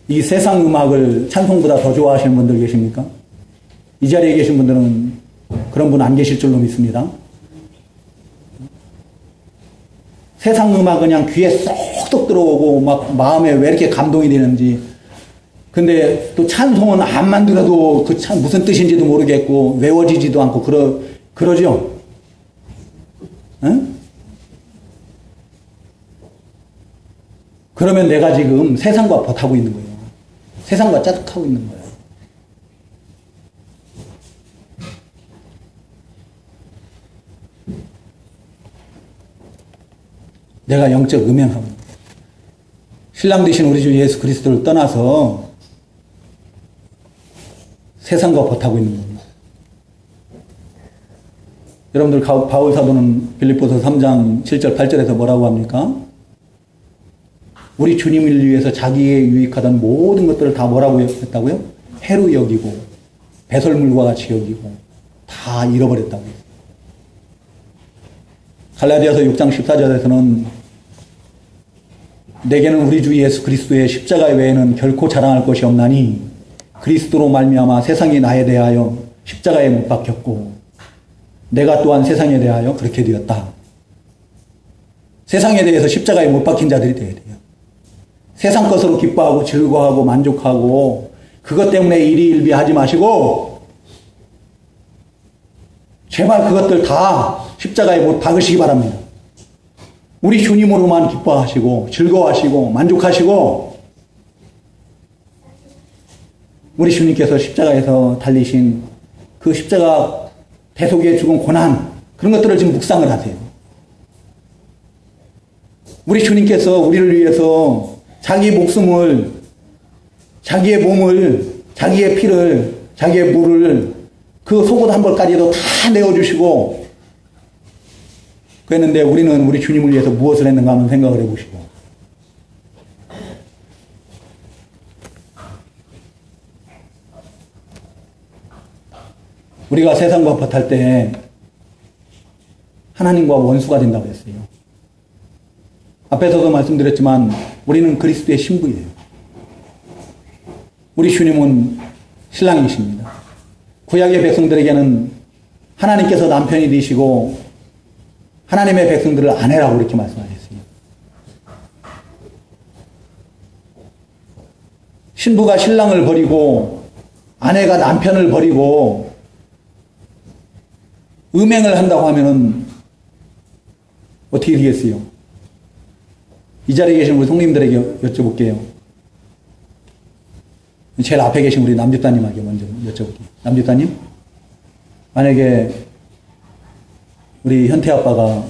이 세상 음악을 찬송보다 더 좋아하시는 분들 계십니까? 이 자리에 계신 분들은 그런 분 안 계실 줄로 믿습니다. 세상 음악 그냥 귀에 쏙쏙 들어오고 막 마음에 왜 이렇게 감동이 되는지. 근데 또 찬송은 암만 들어도 그 무슨 뜻인지도 모르겠고 외워지지도 않고 그러죠? 응? 그러면 내가 지금 세상과 버타고 있는 거예요. 세상과 짜득하고 있는 거예요. 내가 영적 음행하고 신랑 되신 우리 주 예수 그리스도를 떠나서 세상과 버타고 있는 겁니다. 여러분들 바울 사도는 빌립보서 3장 7절 8절에서 뭐라고 합니까? 우리 주님을 위해서 자기의 유익하던 모든 것들을 다 뭐라고 했다고요? 해로 여기고 배설물과 같이 여기고 다 잃어버렸다고 했어요. 갈라디아서 6장 14절에서는 내게는 우리 주 예수 그리스도의 십자가 외에는 결코 자랑할 것이 없나니 그리스도로 말미암아 세상이 나에 대하여 십자가에 못 박혔고 내가 또한 세상에 대하여 그렇게 되었다. 세상에 대해서 십자가에 못 박힌 자들이 되어야 돼요. 세상 것으로 기뻐하고 즐거워하고 만족하고 그것 때문에 일희일비하지 마시고 제발 그것들 다 십자가에 못 박으시기 바랍니다. 우리 주님으로만 기뻐하시고 즐거워하시고 만족하시고 우리 주님께서 십자가에서 달리신 그 십자가 대속에 죽은 고난 그런 것들을 지금 묵상을 하세요. 우리 주님께서 우리를 위해서 자기 목숨을 자기의 몸을 자기의 피를 자기의 물을 그 속옷 한 벌까지도 다 내어주시고 그랬는데 우리는 우리 주님을 위해서 무엇을 했는가 하는 생각을 해보시고 우리가 세상과 버탈 때 하나님과 원수가 된다고 했어요. 앞에서도 말씀드렸지만 우리는 그리스도의 신부예요. 우리 주님은 신랑이십니다. 구약의 백성들에게는 하나님께서 남편이 되시고 하나님의 백성들을 아내라고 이렇게 말씀하셨어요. 신부가 신랑을 버리고 아내가 남편을 버리고 음행을 한다고 하면은 어떻게 되겠어요? 이 자리에 계신 우리 성님들에게 여쭤볼게요. 제일 앞에 계신 우리 남집사님에게 먼저 여쭤볼게요. 남집사님, 만약에 우리 현태 아빠가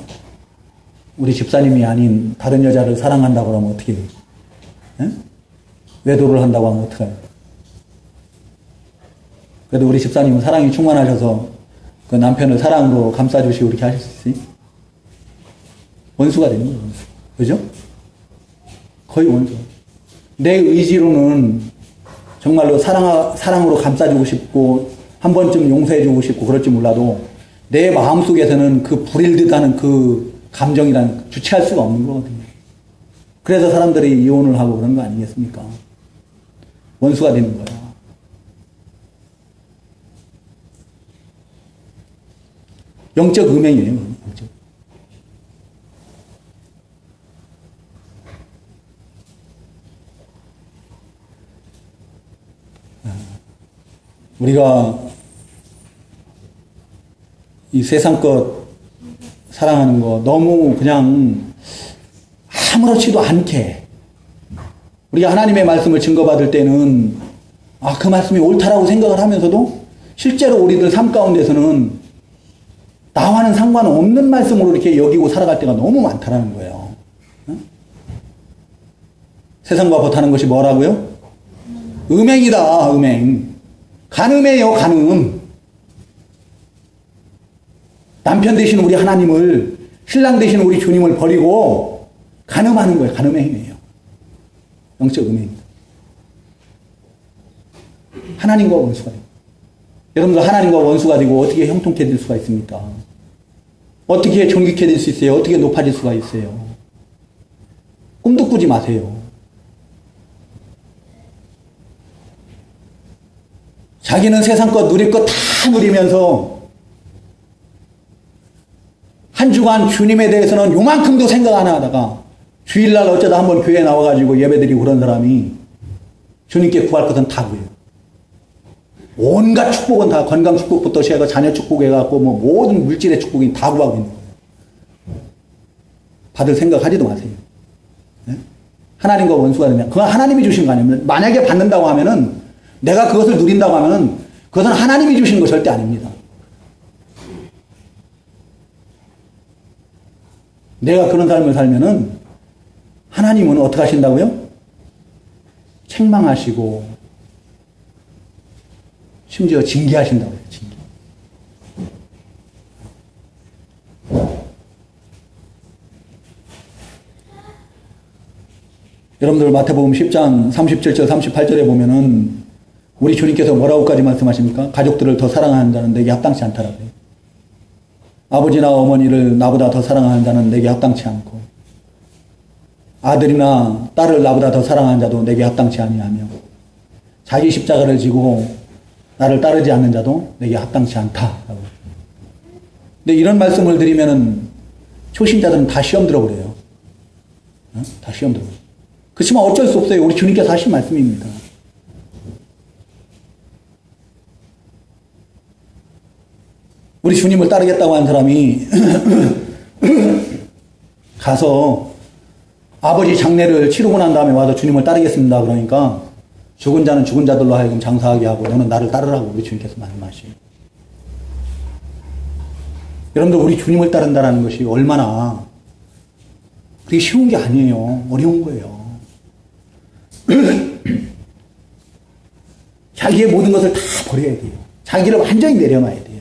우리 집사님이 아닌 다른 여자를 사랑한다고 하면 어떻게 해요? 에? 외도를 한다고 하면 어떡해요? 그래도 우리 집사님은 사랑이 충만하셔서 그 남편을 사랑으로 감싸주시고 이렇게 하실 수 있어요? 원수가 되는 거예요. 원수. 그죠? 거의 원수. 내 의지로는 정말로 사랑으로 감싸주고 싶고 한 번쯤 용서해주고 싶고 그럴지 몰라도 내 마음속에서는 그 불일 듯하는 그 감정이란 주체할 수가 없는 거거든요. 그래서 사람들이 이혼을 하고 그런 거 아니겠습니까? 원수가 되는 거야. 영적 음행이에요. 영적. 우리가 이 세상 것 사랑하는 거 너무 그냥 아무렇지도 않게 우리가 하나님의 말씀을 증거받을 때는 그 말씀이 옳다라고 생각을 하면서도 실제로 우리들 삶 가운데서는 나와는 상관없는 말씀으로 이렇게 여기고 살아갈 때가 너무 많다라는 거예요. 응? 세상과 버타는 것이 뭐라고요? 음행이다, 음행. 간음이에요, 간음. 남편 되신 우리 하나님을, 신랑 되신 우리 주님을 버리고 간음하는 거예요. 간음의 행위예요. 영적 음행입니다. 하나님과 원수가 돼요. 여러분들 하나님과 원수가 되고 어떻게 형통케 될 수가 있습니까? 어떻게 존귀케 될 수 있어요? 어떻게 높아질 수가 있어요? 꿈도 꾸지 마세요. 자기는 세상 것 누릴 것 다 누리면서 한 주간 주님에 대해서는 요만큼도 생각 안 하다가 주일날 어쩌다 한번 교회에 나와가지고 예배드리고 그런 사람이 주님께 구할 것은 다 구해요. 온갖 축복은 다 건강 축복부터 시작해서 자녀 축복해갖고 뭐 모든 물질의 축복이 다 구하고 있는 거예요. 받을 생각하지도 마세요. 네? 하나님과 원수가 되면 그건 하나님이 주신 거 아니에요. 만약에 받는다고 하면은 내가 그것을 누린다고 하면은 그것은 하나님이 주신 거 절대 아닙니다. 내가 그런 삶을 살면은 하나님은 어떻게 하신다고요? 책망하시고 심지어 징계하신다고요. 징계. 여러분들 마태복음 10장 37절 38절에 보면은 우리 주님께서 뭐라고까지 말씀하십니까? 가족들을 더 사랑하는 자는 내게 합당치 않다라고요. 아버지나 어머니를 나보다 더 사랑하는 자는 내게 합당치 않고 아들이나 딸을 나보다 더 사랑하는 자도 내게 합당치 아니하며 자기 십자가를 지고 나를 따르지 않는 자도 내게 합당치 않다라고. 근데 이런 말씀을 드리면은 초신자들은 다 시험 들어버려요. 다 시험 들어버려요. 그렇지만 어쩔 수 없어요. 우리 주님께서 하신 말씀입니다. 우리 주님을 따르겠다고 한 사람이 가서 아버지 장례를 치르고 난 다음에 와서 주님을 따르겠습니다. 그러니까 죽은 자는 죽은 자들로 하여금 장사하게 하고 너는 나를 따르라고 우리 주님께서 말씀하시요. 여러분들 우리 주님을 따른다는 것이 얼마나 그게 쉬운 게 아니에요. 어려운 거예요. 자기의 모든 것을 다 버려야 돼요. 자기를 완전히 내려놔야 돼요.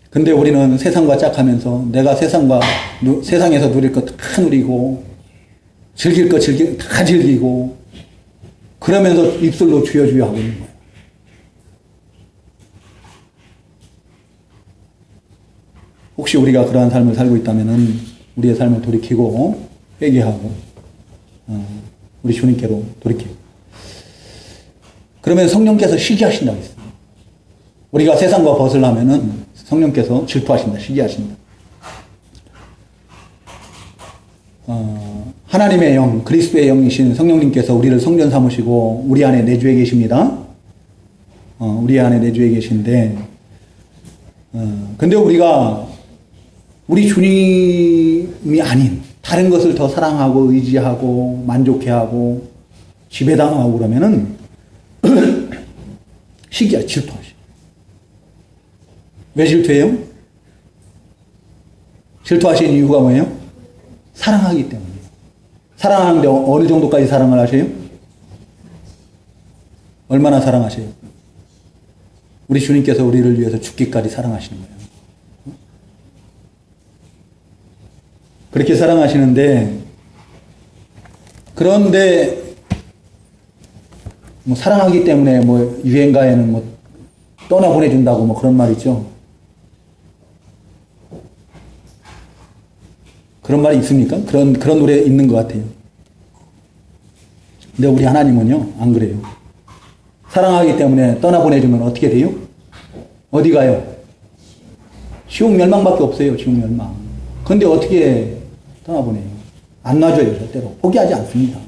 근데 우리는 세상과 짝하면서 내가 세상에서 누릴 것 다 누리고 즐길 것 다 즐기고 그러면서 입술로 주여 주여 하고 있는 거예요. 혹시 우리가 그러한 삶을 살고 있다면은 우리의 삶을 돌이키고 회개하고 우리 주님께로 돌이키고 그러면 성령께서 시기하신다고 했어요. 우리가 세상과 벗으려면은 성령께서 질투하신다, 시기하신다. 하나님의 영, 그리스도의 영이신 성령님께서 우리를 성전 삼으시고 우리 안에 내주해 계십니다. 우리 안에 내주해 계신데 근데 우리가 우리 주님이 아닌 다른 것을 더 사랑하고 의지하고 만족해하고 지배당하고 그러면은 시기야, 질투하시. 왜 질투해요? 질투하시는 이유가 뭐예요? 사랑하기 때문이에요. 사랑하는데 어느 정도까지 사랑을 하세요? 얼마나 사랑하세요? 우리 주님께서 우리를 위해서 죽기까지 사랑하시는 거예요. 그렇게 사랑하시는데 그런데 뭐 사랑하기 때문에 뭐 유행가에는 뭐 떠나보내준다고 뭐 그런 말 있죠. 그런 말이 있습니까? 그런 노래 있는 것 같아요. 근데 우리 하나님은요, 안 그래요. 사랑하기 때문에 떠나보내주면 어떻게 돼요? 어디 가요? 지옥 멸망밖에 없어요, 지옥 멸망. 근데 어떻게 떠나보내요? 안 놔줘요, 절대로. 포기하지 않습니다.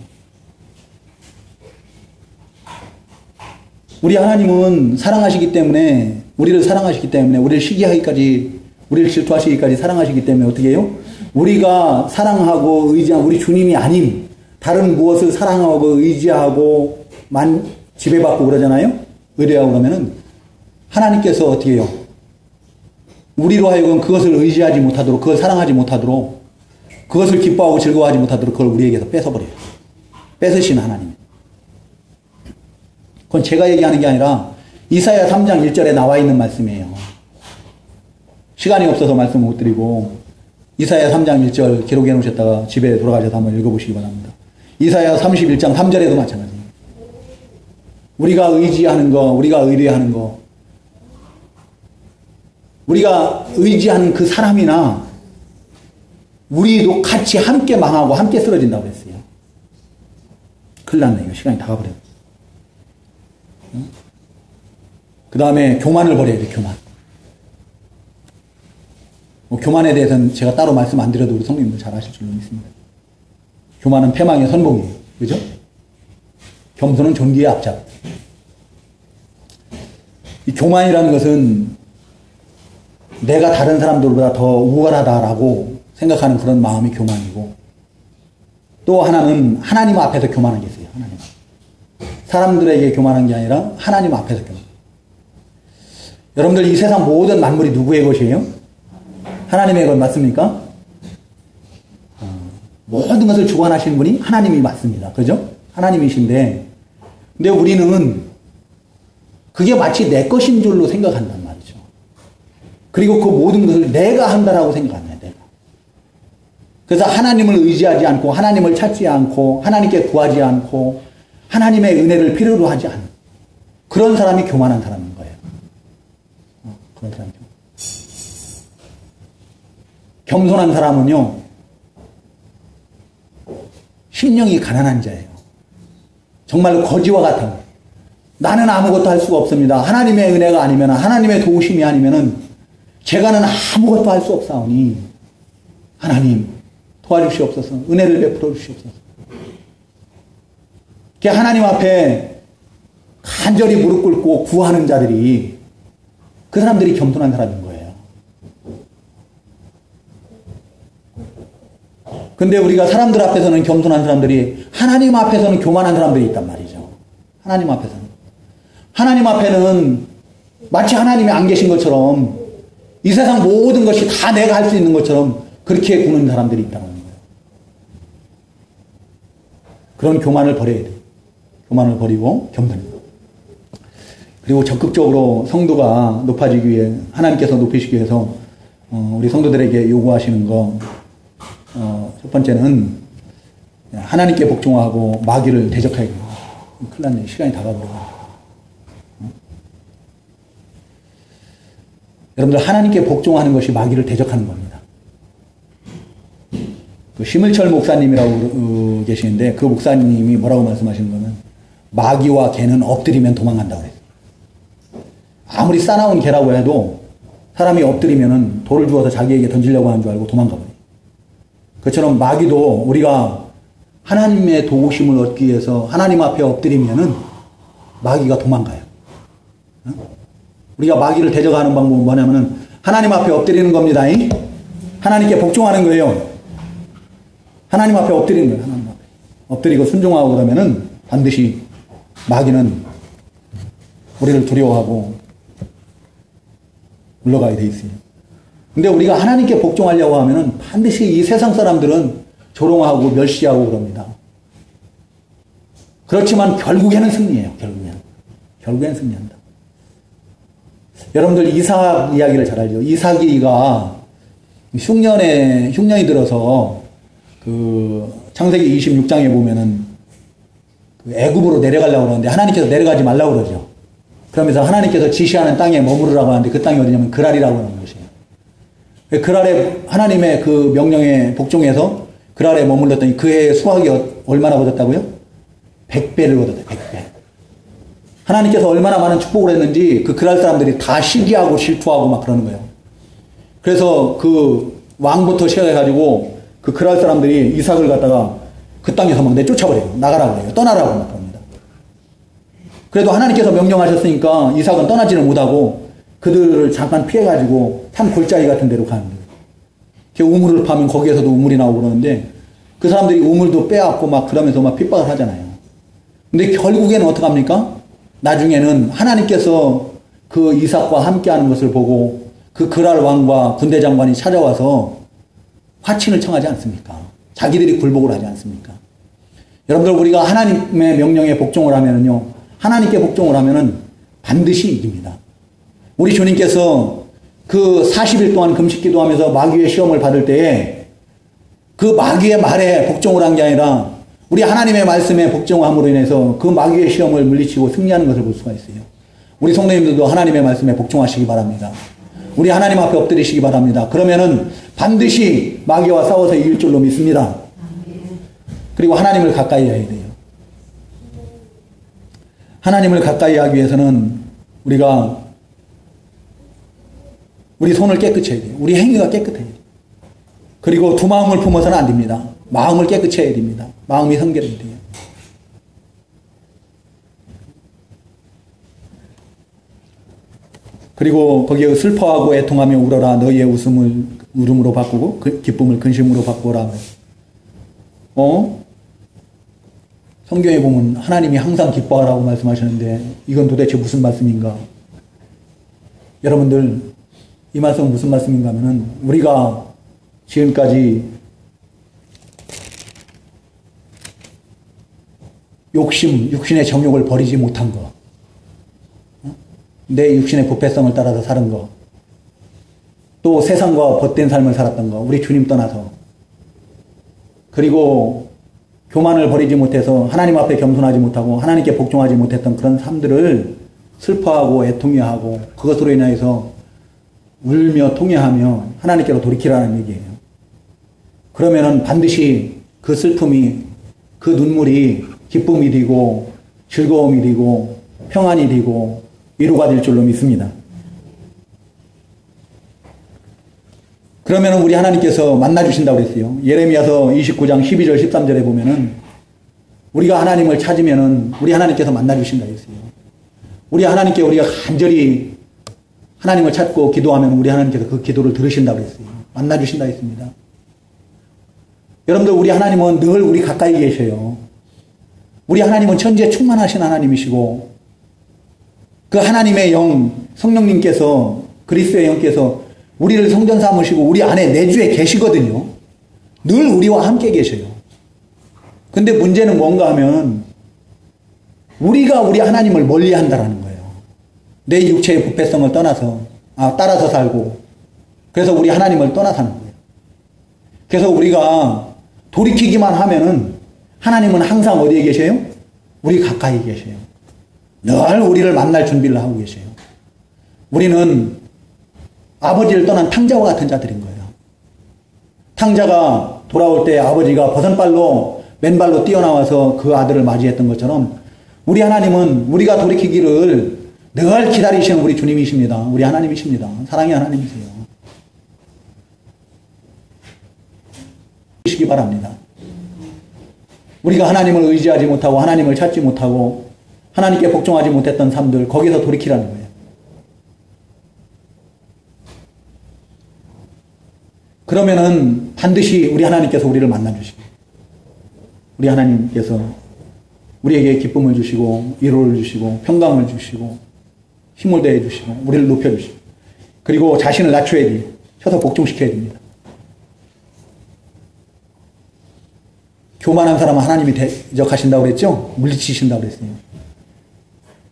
우리 하나님은 사랑하시기 때문에, 우리를 사랑하시기 때문에, 우리를 시기하기까지, 우리를 질투하시기까지 사랑하시기 때문에 어떻게 해요? 우리가 사랑하고 의지한 우리 주님이 아닌 다른 무엇을 사랑하고 의지하고 지배받고 그러잖아요? 의뢰하고 그러면은 하나님께서 어떻게 해요? 우리로 하여금 그것을 의지하지 못하도록, 그걸 사랑하지 못하도록, 그것을 기뻐하고 즐거워하지 못하도록 그걸 우리에게서 뺏어버려요. 뺏으신 하나님. 그건 제가 얘기하는 게 아니라 이사야 3장 1절에 나와 있는 말씀이에요. 시간이 없어서 말씀 못 드리고 이사야 3장 1절 기록해 놓으셨다가 집에 돌아가셔서 한번 읽어보시기 바랍니다. 이사야 31장 3절에도 마찬가지예요. 우리가 의지하는 거, 우리가 의뢰하는 거, 우리가 의지하는 그 사람이나 우리도 같이 함께 망하고 함께 쓰러진다고 그랬어요. 큰일 났네. 이거 시간이 다 가버렸네. 그 다음에 교만을 버려야 돼, 교만. 교만에 대해서는 제가 따로 말씀 안 드려도 우리 성도님들 잘 아실 줄로 믿습니다. 교만은 패망의 선봉이에요. 그죠? 겸손은 존귀의 앞잡. 이 교만이라는 것은 내가 다른 사람들보다 더 우월하다라고 생각하는 그런 마음이 교만이고, 또 하나는 하나님 앞에서 교만한 게 있어요. 하나님 앞. 사람들에게 교만한 게 아니라 하나님 앞에서 교만. 여러분들 이 세상 모든 만물이 누구의 것이에요? 하나님의 것 맞습니까? 모든 것을 주관하시는 분이 하나님이 맞습니다. 그죠? 하나님이신데, 근데 우리는 그게 마치 내 것인 줄로 생각한단 말이죠. 그리고 그 모든 것을 내가 한다라고 생각합니다. 내가. 그래서 하나님을 의지하지 않고, 하나님을 찾지 않고, 하나님께 구하지 않고, 하나님의 은혜를 필요로 하지 않는 그런 사람이 교만한 사람인 거예요. 그런 사람이 겸손한 사람은요, 심령이 가난한 자예요. 정말로 거지와 같은 거예요. 나는 아무것도 할 수가 없습니다. 하나님의 은혜가 아니면, 하나님의 도우심이 아니면은 제가는 아무것도 할 수 없사오니 하나님 도와주시옵소서. 은혜를 베풀어 주시옵소서. 하나님 앞에 간절히 무릎 꿇고 구하는 자들이, 그 사람들이 겸손한 사람인 거예요. 근데 우리가 사람들 앞에서는 겸손한 사람들이, 하나님 앞에서는 교만한 사람들이 있단 말이죠. 하나님 앞에서는. 하나님 앞에는 마치 하나님이 안 계신 것처럼, 이 세상 모든 것이 다 내가 할 수 있는 것처럼 그렇게 구는 사람들이 있다는 거예요. 그런 교만을 버려야 돼요. 교만을 버리고 겸손히. 그리고 적극적으로 성도가 높아지기 위해, 하나님께서 높이시기 위해서 우리 성도들에게 요구하시는 거, 첫 번째는 하나님께 복종하고 마귀를 대적해야 됩니다. 큰일 났네. 시간이 다 가버려요. 여러분들, 하나님께 복종하는 것이 마귀를 대적하는 겁니다. 그 심을철 목사님이라고 계시는데, 그 목사님이 뭐라고 말씀하시는 거는, 마귀와 개는 엎드리면 도망간다고 그래요. 아무리 싸나운 개라고 해도 사람이 엎드리면은 돌을 주어서 자기에게 던지려고 하는 줄 알고 도망가버려요. 그처럼 마귀도 우리가 하나님의 도우심을 얻기 위해서 하나님 앞에 엎드리면은 마귀가 도망가요. 우리가 마귀를 대적하는 방법은 뭐냐면은 하나님 앞에 엎드리는 겁니다. 하나님께 복종하는 거예요. 하나님 앞에 엎드리는 거예요. 하나님 앞에 엎드리고 순종하고 그러면은 반드시 마귀는 우리를 두려워하고 물러가게 돼 있어요. 근데 우리가 하나님께 복종하려고 하면은 반드시 이 세상 사람들은 조롱하고 멸시하고 그럽니다. 그렇지만 결국에는 승리해요. 결국에는 승리한다. 여러분들 이삭 이야기를 잘 알죠? 이삭이가 흉년이 들어서 그 창세기 26장에 보면은 그 애굽으로 내려가려고 그러는데 하나님께서 내려가지 말라고 그러죠. 그러면서 하나님께서 지시하는 땅에 머무르라고 하는데 그 땅이 어디냐면 그랄이라고 하는 것이에요. 그랄에 하나님의 그 명령에 복종해서 그랄에 머물렀더니 그 해의 수확이 얼마나 얻었다고요? 100배를 얻었대요. 100배. 하나님께서 얼마나 많은 축복을 했는지 그 그랄 사람들이 다 시기하고 질투하고 막 그러는 거예요. 그래서 그 왕부터 시작해가지고 그 그랄 사람들이 이삭을 갖다가 그 땅에서 막 내쫓아버려요. 나가라고 해요. 떠나라고 막 그럽니다. 그래도 하나님께서 명령하셨으니까 이삭은 떠나지는 못하고 그들을 잠깐 피해가지고 산 골짜기 같은 데로 가는 거예요. 우물을 파면 거기에서도 우물이 나오고 그러는데 그 사람들이 우물도 빼앗고 막 그러면서 막 핍박을 하잖아요. 근데 결국에는 어떡합니까? 나중에는 하나님께서 그 이삭과 함께하는 것을 보고 그 그랄 왕과 군대 장관이 찾아와서 화친을 청하지 않습니까? 자기들이 굴복을 하지 않습니까? 여러분들, 우리가 하나님의 명령에 복종을 하면은요, 하나님께 복종을 하면은 반드시 이깁니다. 우리 주님께서 그 40일 동안 금식 기도하면서 마귀의 시험을 받을 때에 그 마귀의 말에 복종을 한 게 아니라 우리 하나님의 말씀에 복종함으로 인해서 그 마귀의 시험을 물리치고 승리하는 것을 볼 수가 있어요. 우리 성도님들도 하나님의 말씀에 복종하시기 바랍니다. 우리 하나님 앞에 엎드리시기 바랍니다. 그러면은 반드시 마귀와 싸워서 이길 줄로 믿습니다. 그리고 하나님을 가까이 해야 돼요. 하나님을 가까이 하기 위해서는 우리가 우리 손을 깨끗이 해야 돼요. 우리 행위가 깨끗해야 돼요. 그리고 두 마음을 품어서는 안 됩니다. 마음을 깨끗이 해야 됩니다. 마음이 성결해야 돼요. 그리고 거기에 슬퍼하고 애통하며 울어라. 너희의 웃음을 울음으로 바꾸고 그 기쁨을 근심으로 바꾸라. 성경에 보면 하나님이 항상 기뻐하라고 말씀하셨는데 이건 도대체 무슨 말씀인가? 여러분들, 이 말씀은 무슨 말씀인가 하면은, 우리가 지금까지 욕심, 육신의 정욕을 버리지 못한 거, 내 육신의 부패성을 따라서 사는 거, 또 세상과 벗된 삶을 살았던 거, 우리 주님 떠나서, 그리고 교만을 버리지 못해서 하나님 앞에 겸손하지 못하고 하나님께 복종하지 못했던 그런 삶들을 슬퍼하고 애통해하고 그것으로 인하여서 울며 통회하며 하나님께로 돌이키라는 얘기예요. 그러면은 반드시 그 슬픔이, 그 눈물이 기쁨이 되고 즐거움이 되고 평안이 되고 위로가 될 줄로 믿습니다. 그러면은 우리 하나님께서 만나주신다고 그랬어요. 예레미야서 29장 12절 13절에 보면은 우리가 하나님을 찾으면은 우리 하나님께서 만나주신다고 했어요. 우리 하나님께 우리가 간절히 하나님을 찾고 기도하면 우리 하나님께서 그 기도를 들으신다고 했어요. 만나주신다고 했습니다. 여러분들, 우리 하나님은 늘 우리 가까이 계셔요. 우리 하나님은 천지에 충만하신 하나님이시고 그 하나님의 영, 성령님께서, 그리스도의 영께서 우리를 성전 삼으시고 우리 안에 내주에 계시거든요. 늘 우리와 함께 계셔요. 근데 문제는 뭔가 하면 우리가 우리 하나님을 멀리 한다라는 거예요. 내 육체의 부패성을 따라서 살고, 그래서 우리 하나님을 떠나 사는 거예요. 그래서 우리가 돌이키기만 하면은 하나님은 항상 어디에 계세요? 우리 가까이 계세요. 늘 우리를 만날 준비를 하고 계세요. 우리는 아버지를 떠난 탕자와 같은 자들인 거예요. 탕자가 돌아올 때 아버지가 버선발로 맨발로 뛰어나와서 그 아들을 맞이했던 것처럼 우리 하나님은 우리가 돌이키기를 늘 기다리시는 우리 주님이십니다. 우리 하나님이십니다. 사랑의 하나님이세요. 시기 바랍니다. 우리가 하나님을 의지하지 못하고 하나님을 찾지 못하고 하나님께 복종하지 못했던 삶들, 거기서 돌이키라는 거예요. 그러면은 반드시 우리 하나님께서 우리를 만나주시고, 우리 하나님께서 우리에게 기쁨을 주시고 위로를 주시고 평강을 주시고 힘을 더해 주시고 우리를 높여주시고, 그리고 자신을 낮춰야 돼요. 쳐서 복종시켜야 됩니다. 교만한 사람은 하나님이 대적하신다고 그랬죠? 물리치신다고 그랬어요.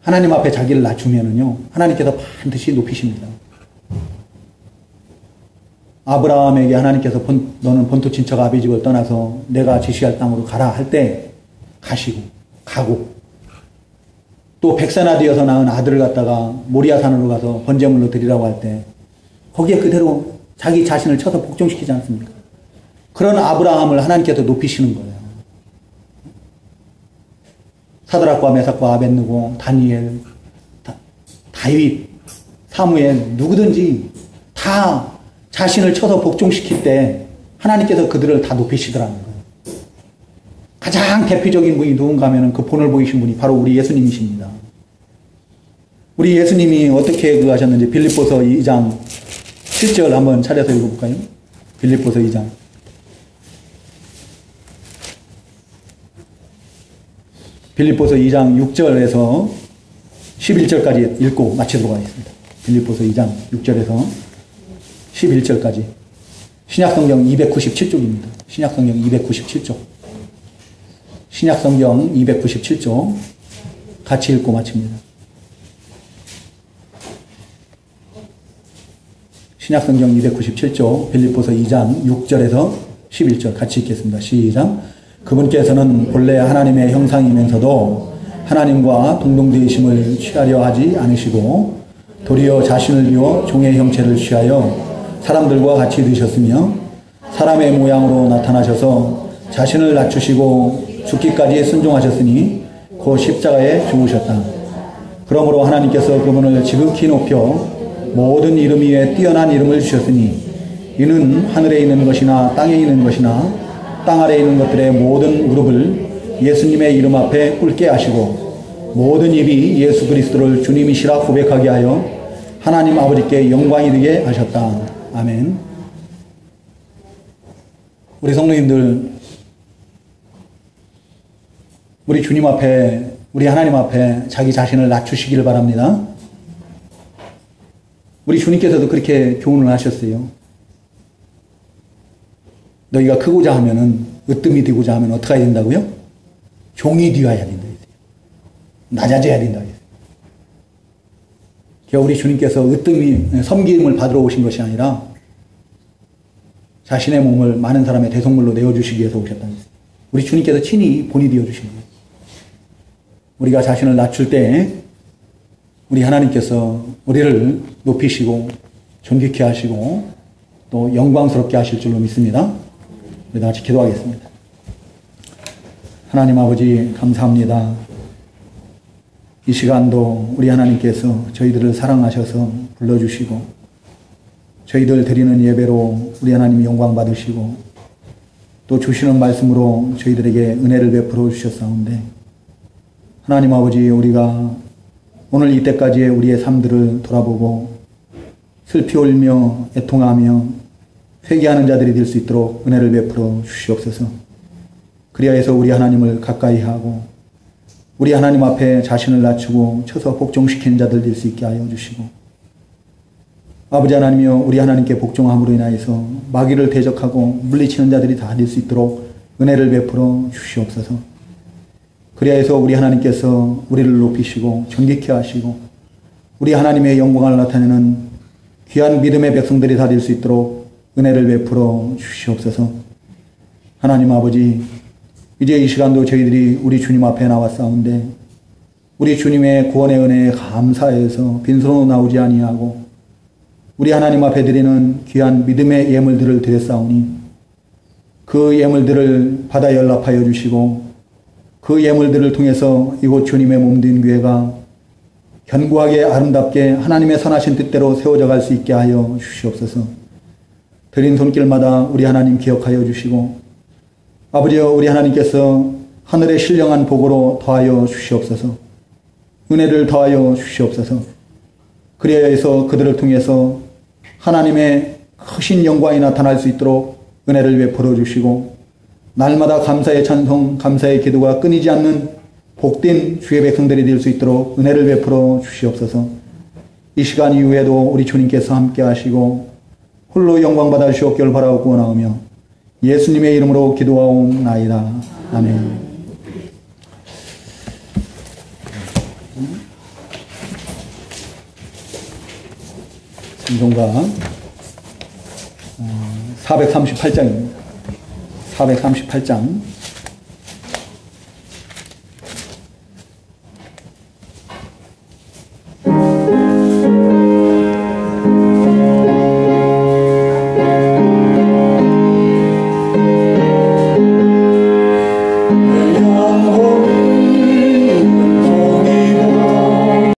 하나님 앞에 자기를 낮추면은요, 하나님께서 반드시 높이십니다. 아브라함에게 하나님께서 너는 본토 친척 아비 집을 떠나서 내가 지시할 땅으로 가라 할 때 가고, 또 백세나 되어서 낳은 아들을 갖다가 모리아산으로 가서 번제물로 드리라고 할 때 거기에 그대로 자기 자신을 쳐서 복종시키지 않습니까? 그런 아브라함을 하나님께서 높이시는 거예요. 사드락과 메삭과 아벳느고, 다니엘, 다윗, 사무엘, 누구든지 다 자신을 쳐서 복종시킬 때 하나님께서 그들을 다 높이시더라는 거예요. 가장 대표적인 분이 누군가 하면 그 본을 보이신 분이 바로 우리 예수님이십니다. 우리 예수님이 어떻게 하셨는지 빌립보서 2장 7절 한번 차려서 읽어볼까요? 빌립보서 2장. 빌립보서 2장 6절에서 11절까지 읽고 마치도록 하겠습니다. 빌립보서 2장 6절에서 11절까지. 신약성경 297쪽입니다. 신약성경 297쪽. 신약성경 297쪽. 같이 읽고 마칩니다. 신약성경 297쪽 빌립보서 2장 6절에서 11절 같이 읽겠습니다. 시작. 그분께서는 본래 하나님의 형상이면서도 하나님과 동등되심을 취하려 하지 않으시고 도리어 자신을 비워 종의 형체를 취하여 사람들과 같이 드셨으며 사람의 모양으로 나타나셔서 자신을 낮추시고 죽기까지 순종하셨으니 곧 십자가에 죽으셨다. 그러므로 하나님께서 그분을 지극히 높여 모든 이름 위에 뛰어난 이름을 주셨으니 이는 하늘에 있는 것이나 땅에 있는 것이나 땅 아래에 있는 것들의 모든 무릎을 예수님의 이름 앞에 꿇게 하시고 모든 입이 예수 그리스도를 주님이시라 고백하게 하여 하나님 아버지께 영광이 되게 하셨다. 아멘. 우리 성도님들, 우리 주님 앞에, 우리 하나님 앞에 자기 자신을 낮추시기를 바랍니다. 우리 주님께서도 그렇게 교훈을 하셨어요. 너희가 크고자 하면은, 으뜸이 되고자 하면 어떻게 해야 된다고요? 종이 되어야 된다. 낮아져야 된다. 우리 주님께서 으뜸이, 섬김을 받으러 오신 것이 아니라 자신의 몸을 많은 사람의 대속물로 내어주시기 위해서 오셨다는 거예요. 우리 주님께서 친히 본이 되어주신 거예요. 우리가 자신을 낮출 때 우리 하나님께서 우리를 높이시고 존귀케 하시고 또 영광스럽게 하실 줄로 믿습니다. 우리 다 같이 기도하겠습니다. 하나님 아버지 감사합니다. 이 시간도 우리 하나님께서 저희들을 사랑하셔서 불러주시고 저희들 드리는 예배로 우리 하나님 영광 받으시고 또 주시는 말씀으로 저희들에게 은혜를 베풀어 주셨사온데 하나님 아버지 우리가 오늘 이때까지의 우리의 삶들을 돌아보고 슬피 울며 애통하며 회개하는 자들이 될 수 있도록 은혜를 베풀어 주시옵소서. 그리하여서 우리 하나님을 가까이 하고 우리 하나님 앞에 자신을 낮추고 쳐서 복종시키는 자들 될 수 있게 하여 주시고 아버지 하나님이여 우리 하나님께 복종함으로 인하여서 마귀를 대적하고 물리치는 자들이 다 될 수 있도록 은혜를 베풀어 주시옵소서. 그리하여서 우리 하나님께서 우리를 높이시고 존귀케 하시고 우리 하나님의 영광을 나타내는 귀한 믿음의 백성들이 다 될 수 있도록 은혜를 베풀어 주시옵소서. 하나님 아버지 이제 이 시간도 저희들이 우리 주님 앞에 나왔사온데 우리 주님의 구원의 은혜에 감사해서 빈손으로 나오지 아니하고 우리 하나님 앞에 드리는 귀한 믿음의 예물들을 드렸사오니 그 예물들을 받아 연락하여 주시고 그 예물들을 통해서 이곳 주님의 몸된 교회가 견고하게 아름답게 하나님의 선하신 뜻대로 세워져 갈 수 있게 하여 주시옵소서. 드린 손길마다 우리 하나님 기억하여 주시고 아버지여 우리 하나님께서 하늘의 신령한 복으로 더하여 주시옵소서. 은혜를 더하여 주시옵소서. 그리하여서 그들을 통해서 하나님의 크신 영광이 나타날 수 있도록 은혜를 베풀어 주시고 날마다 감사의 찬송, 감사의 기도가 끊이지 않는 복된 주의 백성들이 될 수 있도록 은혜를 베풀어 주시옵소서. 이 시간 이후에도 우리 주님께서 함께 하시고 홀로 영광 받아 주시옵기를 바라고 구원하오며 예수님의 이름으로 기도하옵나이다. 아멘. 찬송가 438장입니다. 438장